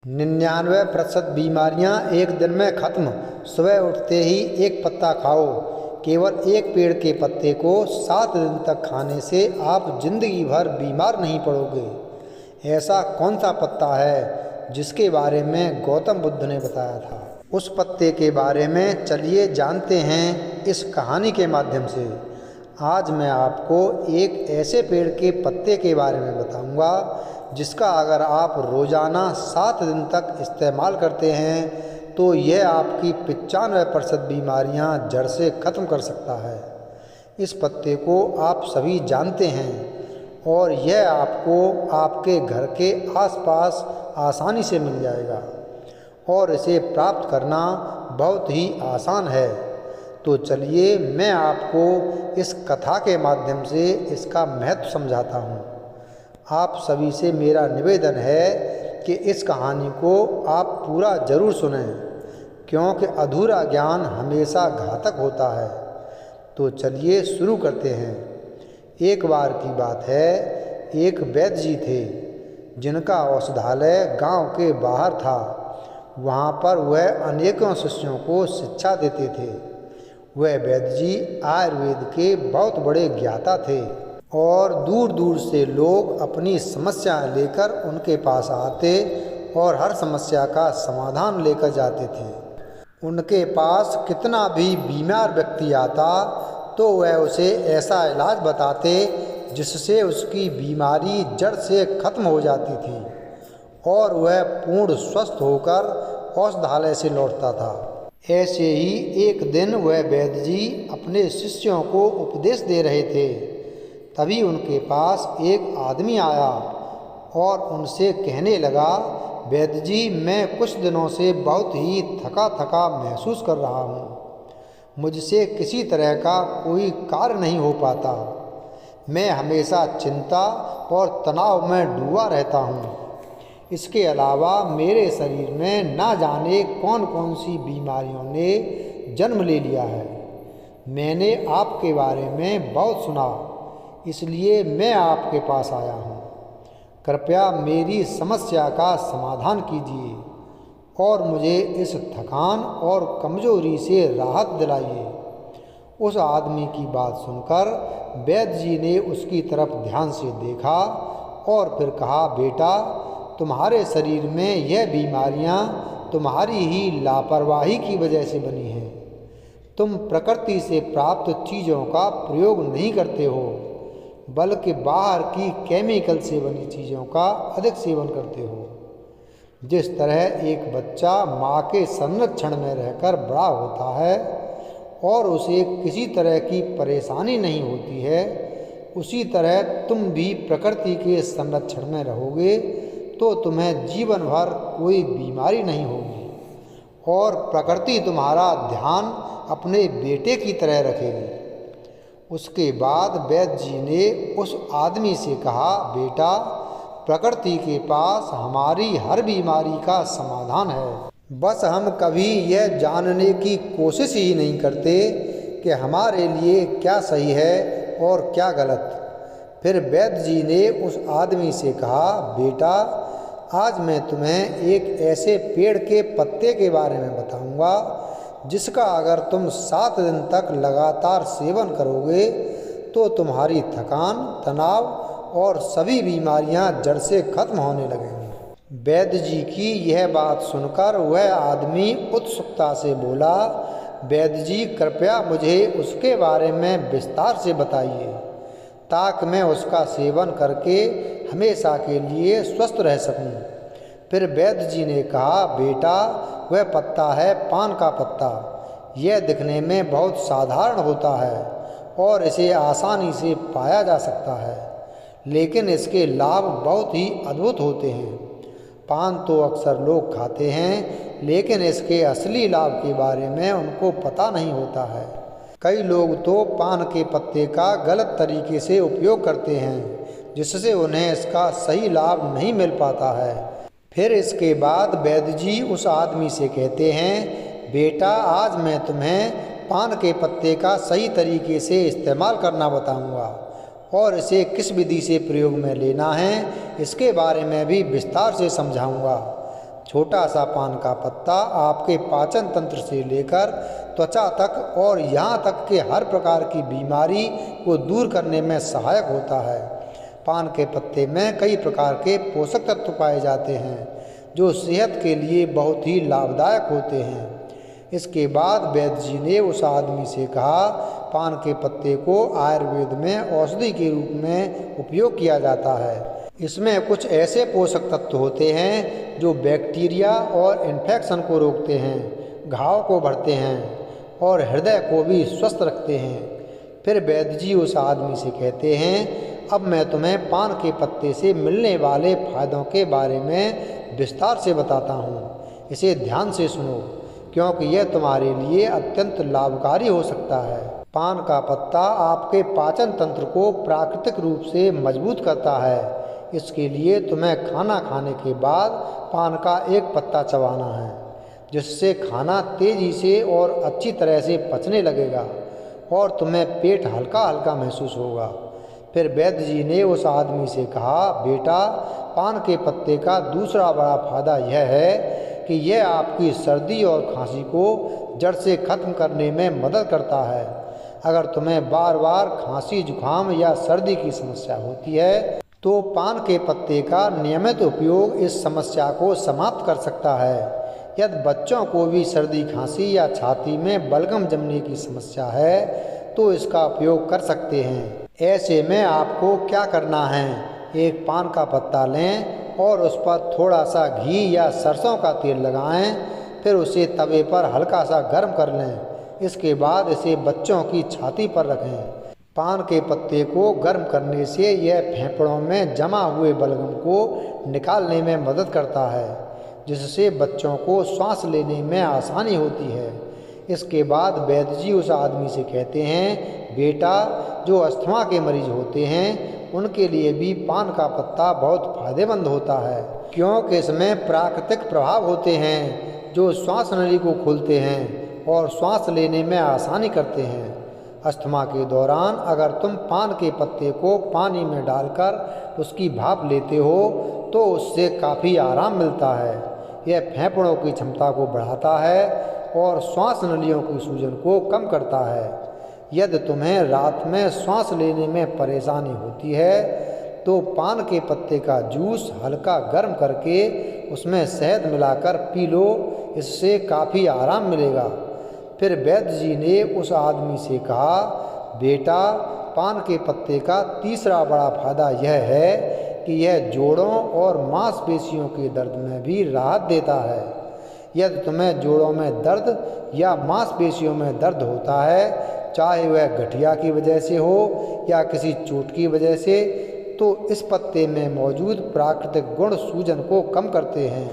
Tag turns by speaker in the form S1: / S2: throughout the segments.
S1: 99% बीमारियां एक दिन में खत्म। सुबह उठते ही एक पत्ता खाओ। केवल एक पेड़ के पत्ते को 7 दिन तक खाने से आप जिंदगी भर बीमार नहीं पड़ोगे। ऐसा कौन सा पत्ता है जिसके बारे में गौतम बुद्ध ने बताया था? उस पत्ते के बारे में चलिए जानते हैं इस कहानी के माध्यम से। आज मैं आपको एक ऐसे पेड़ के पत्ते के बारे में बताऊंगा जिसका अगर आप रोज़ाना 7 दिन तक इस्तेमाल करते हैं तो यह आपकी 95% बीमारियां जड़ से ख़त्म कर सकता है। इस पत्ते को आप सभी जानते हैं और यह आपको आपके घर के आसपास आसानी से मिल जाएगा और इसे प्राप्त करना बहुत ही आसान है। तो चलिए मैं आपको इस कथा के माध्यम से इसका महत्व समझाता हूँ। आप सभी से मेरा निवेदन है कि इस कहानी को आप पूरा ज़रूर सुनें, क्योंकि अधूरा ज्ञान हमेशा घातक होता है। तो चलिए शुरू करते हैं। एक बार की बात है, एक वैद्य जी थे जिनका औषधालय गांव के बाहर था। वहां पर वह अनेकों शिष्यों को शिक्षा देते थे। वह वैद्य जी आयुर्वेद के बहुत बड़े ज्ञाता थे और दूर दूर से लोग अपनी समस्याएं लेकर उनके पास आते और हर समस्या का समाधान लेकर जाते थे। उनके पास कितना भी बीमार व्यक्ति आता तो वह उसे ऐसा इलाज बताते जिससे उसकी बीमारी जड़ से खत्म हो जाती थी और वह पूर्ण स्वस्थ होकर औषधालय से लौटता था। ऐसे ही एक दिन वह वैद्य जी अपने शिष्यों को उपदेश दे रहे थे। तभी उनके पास एक आदमी आया और उनसे कहने लगा, वैद्य जी, मैं कुछ दिनों से बहुत ही थका थका महसूस कर रहा हूँ। मुझसे किसी तरह का कोई कार्य नहीं हो पाता। मैं हमेशा चिंता और तनाव में डूबा रहता हूँ। इसके अलावा मेरे शरीर में ना जाने कौन कौन सी बीमारियों ने जन्म ले लिया है। मैंने आपके बारे में बहुत सुना, इसलिए मैं आपके पास आया हूँ। कृपया मेरी समस्या का समाधान कीजिए और मुझे इस थकान और कमजोरी से राहत दिलाइए। उस आदमी की बात सुनकर वैद्य जी ने उसकी तरफ ध्यान से देखा और फिर कहा, बेटा, तुम्हारे शरीर में यह बीमारियां तुम्हारी ही लापरवाही की वजह से बनी हैं। तुम प्रकृति से प्राप्त चीज़ों का प्रयोग नहीं करते हो, बल्कि बाहर की केमिकल से बनी चीज़ों का अधिक सेवन करते हो। जिस तरह एक बच्चा माँ के संरक्षण में रहकर बड़ा होता है और उसे किसी तरह की परेशानी नहीं होती है, उसी तरह तुम भी प्रकृति के संरक्षण में रहोगे तो तुम्हें जीवन भर कोई बीमारी नहीं होगी और प्रकृति तुम्हारा ध्यान अपने बेटे की तरह रखेगी। उसके बाद वैद्य जी ने उस आदमी से कहा, बेटा, प्रकृति के पास हमारी हर बीमारी का समाधान है, बस हम कभी यह जानने की कोशिश ही नहीं करते कि हमारे लिए क्या सही है और क्या गलत। फिर वैद्य जी ने उस आदमी से कहा, बेटा, आज मैं तुम्हें एक ऐसे पेड़ के पत्ते के बारे में बताऊंगा जिसका अगर तुम 7 दिन तक लगातार सेवन करोगे तो तुम्हारी थकान, तनाव और सभी बीमारियां जड़ से खत्म होने लगेंगी। वैद्य जी की यह बात सुनकर वह आदमी उत्सुकता से बोला, वैद्य जी, कृपया मुझे उसके बारे में विस्तार से बताइए ताकि मैं उसका सेवन करके हमेशा के लिए स्वस्थ रह सकूं। फिर वैद्य जी ने कहा, बेटा, वह पत्ता है पान का पत्ता। यह दिखने में बहुत साधारण होता है और इसे आसानी से पाया जा सकता है, लेकिन इसके लाभ बहुत ही अद्भुत होते हैं। पान तो अक्सर लोग खाते हैं, लेकिन इसके असली लाभ के बारे में उनको पता नहीं होता है। कई लोग तो पान के पत्ते का गलत तरीके से उपयोग करते हैं, जिससे उन्हें इसका सही लाभ नहीं मिल पाता है। फिर इसके बाद वैद्य जी उस आदमी से कहते हैं, बेटा, आज मैं तुम्हें पान के पत्ते का सही तरीके से इस्तेमाल करना बताऊंगा और इसे किस विधि से प्रयोग में लेना है इसके बारे में भी विस्तार से समझाऊंगा। छोटा सा पान का पत्ता आपके पाचन तंत्र से लेकर त्वचा तक और यहाँ तक कि हर प्रकार की बीमारी को दूर करने में सहायक होता है। पान के पत्ते में कई प्रकार के पोषक तत्व पाए जाते हैं जो सेहत के लिए बहुत ही लाभदायक होते हैं। इसके बाद वैद्य जी ने उस आदमी से कहा, पान के पत्ते को आयुर्वेद में औषधि के रूप में उपयोग किया जाता है। इसमें कुछ ऐसे पोषक तत्व होते हैं जो बैक्टीरिया और इन्फेक्शन को रोकते हैं, घाव को भरते हैं और हृदय को भी स्वस्थ रखते हैं। फिर वैद्य जी उस आदमी से कहते हैं, अब मैं तुम्हें पान के पत्ते से मिलने वाले फायदों के बारे में विस्तार से बताता हूँ। इसे ध्यान से सुनो क्योंकि यह तुम्हारे लिए अत्यंत लाभकारी हो सकता है। पान का पत्ता आपके पाचन तंत्र को प्राकृतिक रूप से मजबूत करता है। इसके लिए तुम्हें खाना खाने के बाद पान का एक पत्ता चबाना है, जिससे खाना तेजी से और अच्छी तरह से पचने लगेगा और तुम्हें पेट हल्का हल्का महसूस होगा। फिर वैद्य जी ने उस आदमी से कहा, बेटा, पान के पत्ते का दूसरा बड़ा फायदा यह है कि यह आपकी सर्दी और खांसी को जड़ से खत्म करने में मदद करता है। अगर तुम्हें बार बार खांसी, जुकाम या सर्दी की समस्या होती है तो पान के पत्ते का नियमित उपयोग इस समस्या को समाप्त कर सकता है। यदि बच्चों को भी सर्दी, खांसी या छाती में बलगम जमने की समस्या है तो इसका उपयोग कर सकते हैं। ऐसे में आपको क्या करना है, एक पान का पत्ता लें और उस पर थोड़ा सा घी या सरसों का तेल लगाएं। फिर उसे तवे पर हल्का सा गर्म कर लें। इसके बाद इसे बच्चों की छाती पर रखें। पान के पत्ते को गर्म करने से यह फेफड़ों में जमा हुए बलगम को निकालने में मदद करता है, जिससे बच्चों को सांस लेने में आसानी होती है। इसके बाद वैद्य जी उस आदमी से कहते हैं, बेटा, जो अस्थमा के मरीज होते हैं उनके लिए भी पान का पत्ता बहुत फायदेमंद होता है, क्योंकि इसमें प्राकृतिक प्रभाव होते हैं जो श्वास नली को खोलते हैं और सांस लेने में आसानी करते हैं। अस्थमा के दौरान अगर तुम पान के पत्ते को पानी में डालकर उसकी भाप लेते हो तो उससे काफ़ी आराम मिलता है। यह फेफड़ों की क्षमता को बढ़ाता है और श्वास नलियों की सूजन को कम करता है। यदि तुम्हें रात में सांस लेने में परेशानी होती है तो पान के पत्ते का जूस हल्का गर्म करके उसमें शहद मिलाकर पी लो, इससे काफ़ी आराम मिलेगा। फिर वैद्य जी ने उस आदमी से कहा, बेटा, पान के पत्ते का तीसरा बड़ा फायदा यह है कि यह जोड़ों और मांसपेशियों के दर्द में भी राहत देता है। यदि तुम्हें जोड़ों में दर्द या मांसपेशियों में दर्द होता है, चाहे वह गठिया की वजह से हो या किसी चोट की वजह से, तो इस पत्ते में मौजूद प्राकृतिक गुण सूजन को कम करते हैं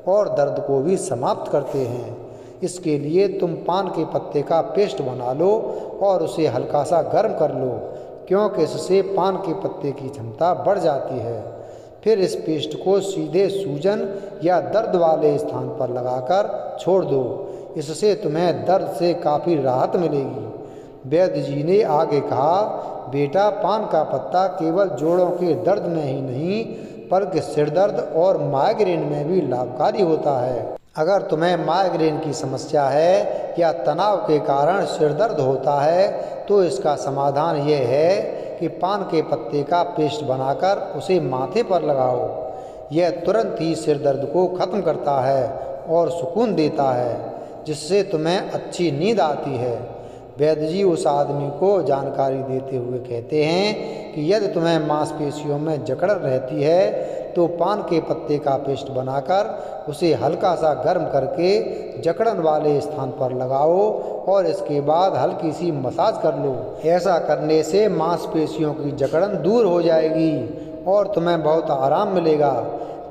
S1: और दर्द को भी समाप्त करते हैं। इसके लिए तुम पान के पत्ते का पेस्ट बना लो और उसे हल्का सा गर्म कर लो, क्योंकि इससे पान के पत्ते की क्षमता बढ़ जाती है। फिर इस पेस्ट को सीधे सूजन या दर्द वाले स्थान पर लगाकर छोड़ दो, इससे तुम्हें दर्द से काफ़ी राहत मिलेगी। वैद्य जी ने आगे कहा, बेटा, पान का पत्ता केवल जोड़ों के दर्द में ही नहीं बल्कि सिर दर्द और माइग्रेन में भी लाभकारी होता है। अगर तुम्हें माइग्रेन की समस्या है या तनाव के कारण सिर दर्द होता है तो इसका समाधान यह है कि पान के पत्ते का पेस्ट बनाकर उसे माथे पर लगाओ। यह तुरंत ही सिर दर्द को ख़त्म करता है और सुकून देता है, जिससे तुम्हें अच्छी नींद आती है। वैद्य जी उस आदमी को जानकारी देते हुए कहते हैं कि यदि तुम्हें मांसपेशियों में जकड़न रहती है तो पान के पत्ते का पेस्ट बनाकर उसे हल्का सा गर्म करके जकड़न वाले स्थान पर लगाओ और इसके बाद हल्की सी मसाज कर लो। ऐसा करने से मांसपेशियों की जकड़न दूर हो जाएगी और तुम्हें बहुत आराम मिलेगा।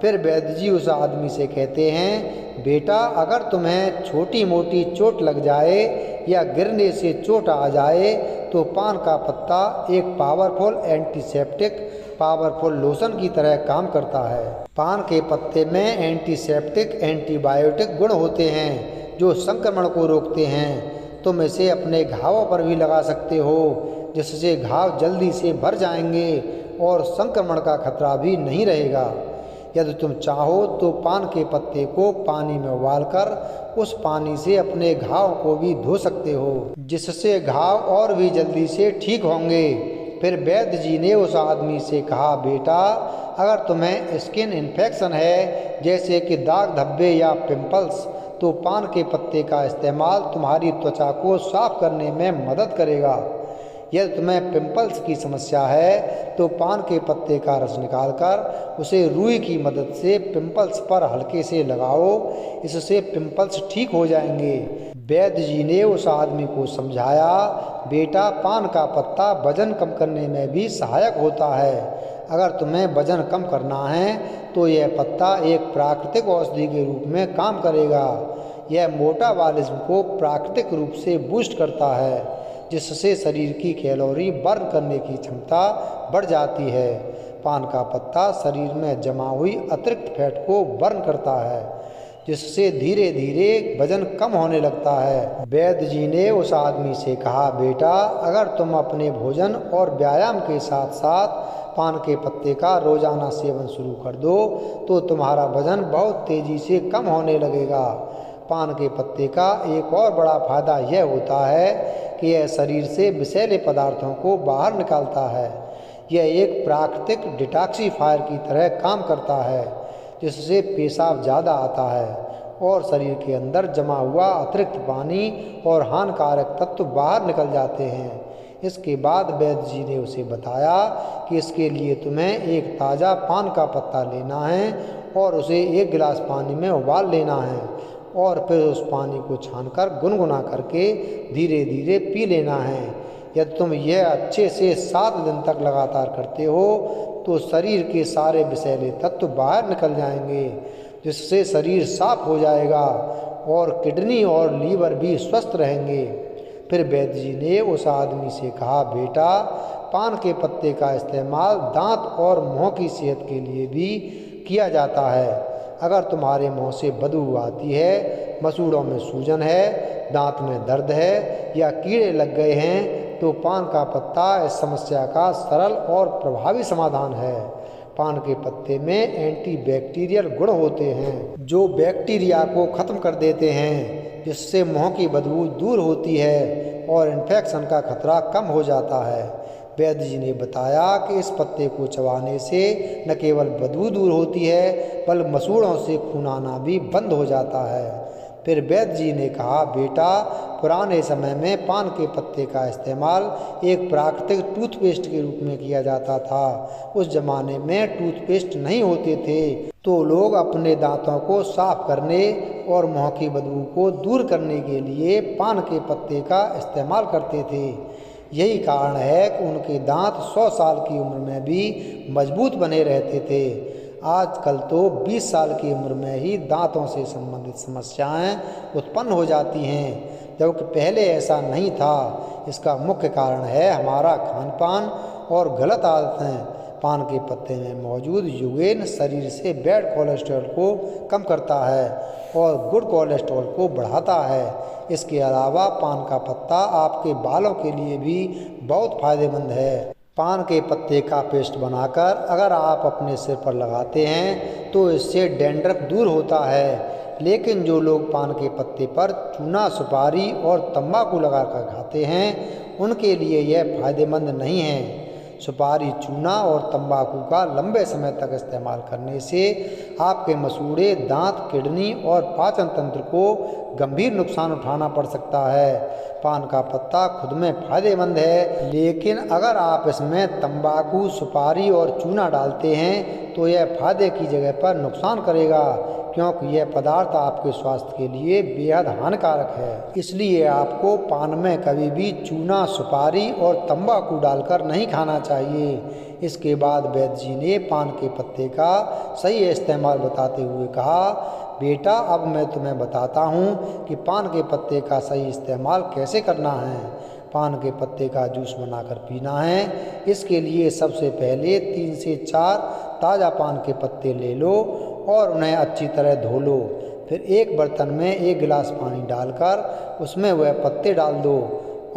S1: फिर वैद्य जी उस आदमी से कहते हैं, बेटा, अगर तुम्हें छोटी मोटी चोट लग जाए या गिरने से चोट आ जाए तो पान का पत्ता एक पावरफुल एंटीसेप्टिक, पावरफुल लोशन की तरह काम करता है। पान के पत्ते में एंटीसेप्टिक, एंटीबायोटिक गुण होते हैं जो संक्रमण को रोकते हैं। तुम इसे अपने घावों पर भी लगा सकते हो, जिससे घाव जल्दी से भर जाएंगे और संक्रमण का खतरा भी नहीं रहेगा। यदि तुम चाहो तो पान के पत्ते को पानी में उबालकर उस पानी से अपने घाव को भी धो सकते हो, जिससे घाव और भी जल्दी से ठीक होंगे। फिर वैद्य जी ने उस आदमी से कहा, बेटा, अगर तुम्हें स्किन इन्फेक्शन है, जैसे कि दाग धब्बे या पिंपल्स, तो पान के पत्ते का इस्तेमाल तुम्हारी त्वचा को साफ करने में मदद करेगा। यदि तुम्हें पिंपल्स की समस्या है तो पान के पत्ते का रस निकालकर उसे रुई की मदद से पिंपल्स पर हल्के से लगाओ, इससे पिंपल्स ठीक हो जाएंगे। वैद्य जी ने उस आदमी को समझाया, बेटा, पान का पत्ता वजन कम करने में भी सहायक होता है। अगर तुम्हें वजन कम करना है तो यह पत्ता एक प्राकृतिक औषधि के रूप में काम करेगा। यह मेटाबॉलिज्म को प्राकृतिक रूप से बूस्ट करता है, जिससे शरीर की कैलोरी बर्न करने की क्षमता बढ़ जाती है। पान का पत्ता शरीर में जमा हुई अतिरिक्त फैट को बर्न करता है, जिससे धीरे धीरे वजन कम होने लगता है। वैद्य जी ने उस आदमी से कहा, बेटा, अगर तुम अपने भोजन और व्यायाम के साथ साथ पान के पत्ते का रोजाना सेवन शुरू कर दो तो तुम्हारा वजन बहुत तेजी से कम होने लगेगा। पान के पत्ते का एक और बड़ा फायदा यह होता है कि यह शरीर से विषैले पदार्थों को बाहर निकालता है। यह एक प्राकृतिक डिटॉक्सिफायर की तरह काम करता है, जिससे पेशाब ज़्यादा आता है और शरीर के अंदर जमा हुआ अतिरिक्त पानी और हानिकारक तत्व बाहर निकल जाते हैं। इसके बाद वैद्य जी ने उसे बताया कि इसके लिए तुम्हें एक ताज़ा पान का पत्ता लेना है और उसे 1 गिलास पानी में उबाल लेना है और फिर उस पानी को छानकर गुनगुना करके धीरे धीरे पी लेना है। यदि तुम यह अच्छे से 7 दिन तक लगातार करते हो तो शरीर के सारे विषैले तत्व बाहर निकल जाएंगे, जिससे शरीर साफ हो जाएगा और किडनी और लीवर भी स्वस्थ रहेंगे। फिर वैद्य जी ने उस आदमी से कहा, बेटा, पान के पत्ते का इस्तेमाल दांत और मुंह की सेहत के लिए भी किया जाता है। अगर तुम्हारे मुंह से बदबू आती है, मसूड़ों में सूजन है, दांत में दर्द है या कीड़े लग गए हैं तो पान का पत्ता इस समस्या का सरल और प्रभावी समाधान है। पान के पत्ते में एंटीबैक्टीरियल गुण होते हैं जो बैक्टीरिया को खत्म कर देते हैं, जिससे मुंह की बदबू दूर होती है और इन्फेक्शन का खतरा कम हो जाता है। वैद्य जी ने बताया कि इस पत्ते को चबाने से न केवल बदबू दूर होती है बल्कि मसूड़ों से खून आना भी बंद हो जाता है। फिर वैद्य जी ने कहा, बेटा, पुराने समय में पान के पत्ते का इस्तेमाल एक प्राकृतिक टूथपेस्ट के रूप में किया जाता था। उस जमाने में टूथपेस्ट नहीं होते थे तो लोग अपने दांतों को साफ करने और मुंह की बदबू को दूर करने के लिए पान के पत्ते का इस्तेमाल करते थे। यही कारण है कि उनके दांत 100 साल की उम्र में भी मजबूत बने रहते थे। आजकल तो 20 साल की उम्र में ही दांतों से संबंधित समस्याएं उत्पन्न हो जाती हैं, जबकि पहले ऐसा नहीं था। इसका मुख्य कारण है हमारा खान पान और गलत आदतें। पान के पत्ते में मौजूद यूगेन शरीर से बैड कोलेस्ट्रॉल को कम करता है और गुड कोलेस्ट्रॉल को बढ़ाता है। इसके अलावा पान का पत्ता आपके बालों के लिए भी बहुत फायदेमंद है। पान के पत्ते का पेस्ट बनाकर अगर आप अपने सिर पर लगाते हैं तो इससे डैंड्रफ दूर होता है। लेकिन जो लोग पान के पत्ते पर चूना, सुपारी और तंबाकू लगाकर खाते हैं उनके लिए यह फायदेमंद नहीं है। सुपारी, चूना और तंबाकू का लंबे समय तक इस्तेमाल करने से आपके मसूड़े, दांत, किडनी और पाचन तंत्र को गंभीर नुकसान उठाना पड़ सकता है। पान का पत्ता खुद में फायदेमंद है, लेकिन अगर आप इसमें तंबाकू, सुपारी और चूना डालते हैं तो यह फायदे की जगह पर नुकसान करेगा, क्योंकि यह पदार्थ आपके स्वास्थ्य के लिए बेहद हानिकारक है। इसलिए आपको पान में कभी भी चूना, सुपारी और तंबाकू डालकर नहीं खाना चाहिए। इसके बाद वैद्य जी ने पान के पत्ते का सही इस्तेमाल बताते हुए कहा, बेटा, अब मैं तुम्हें बताता हूँ कि पान के पत्ते का सही इस्तेमाल कैसे करना है। पान के पत्ते का जूस बनाकर पीना है। इसके लिए सबसे पहले 3 से 4 ताज़ा पान के पत्ते ले लो और उन्हें अच्छी तरह धो लो। फिर एक बर्तन में 1 गिलास पानी डालकर उसमें वह पत्ते डाल दो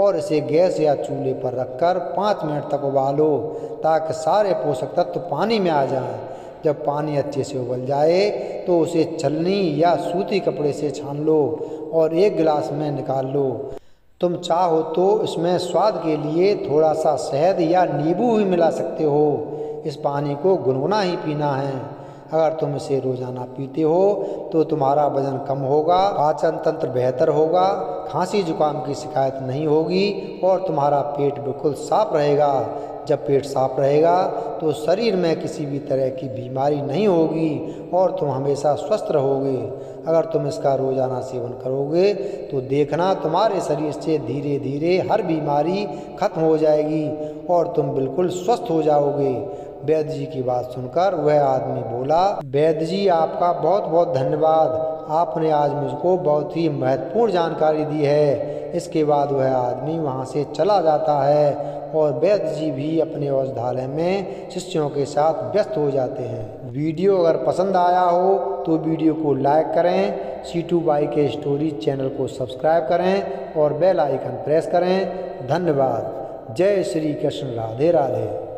S1: और इसे गैस या चूल्हे पर रखकर 5 मिनट तक उबालो ताकि सारे पोषक तत्व पानी में आ जाएं। जब पानी अच्छे से उबल जाए तो उसे छलनी या सूती कपड़े से छान लो और एक गिलास में निकाल लो। तुम चाहो तो इसमें स्वाद के लिए थोड़ा सा शहद या नींबू भी मिला सकते हो। इस पानी को गुनगुना ही पीना है। अगर तुम इसे रोज़ाना पीते हो तो तुम्हारा वजन कम होगा, पाचन तंत्र बेहतर होगा, खांसी जुकाम की शिकायत नहीं होगी और तुम्हारा पेट बिल्कुल साफ रहेगा। जब पेट साफ रहेगा तो शरीर में किसी भी तरह की बीमारी नहीं होगी और तुम हमेशा स्वस्थ रहोगे। अगर तुम इसका रोज़ाना सेवन करोगे तो देखना तुम्हारे शरीर से धीरे धीरे हर बीमारी खत्म हो जाएगी और तुम बिल्कुल स्वस्थ हो जाओगे। वैद्य जी की बात सुनकर वह आदमी बोला, वैद्य जी आपका बहुत बहुत धन्यवाद, आपने आज मुझको बहुत ही महत्वपूर्ण जानकारी दी है। इसके बाद वह आदमी वहाँ से चला जाता है और वैद्य जी भी अपने औषधालय में शिष्यों के साथ व्यस्त हो जाते हैं। वीडियो अगर पसंद आया हो तो वीडियो को लाइक करें, सीटू बाई के स्टोरी चैनल को सब्सक्राइब करें और बेल आइकन प्रेस करें। धन्यवाद। जय श्री कृष्ण। राधे राधे।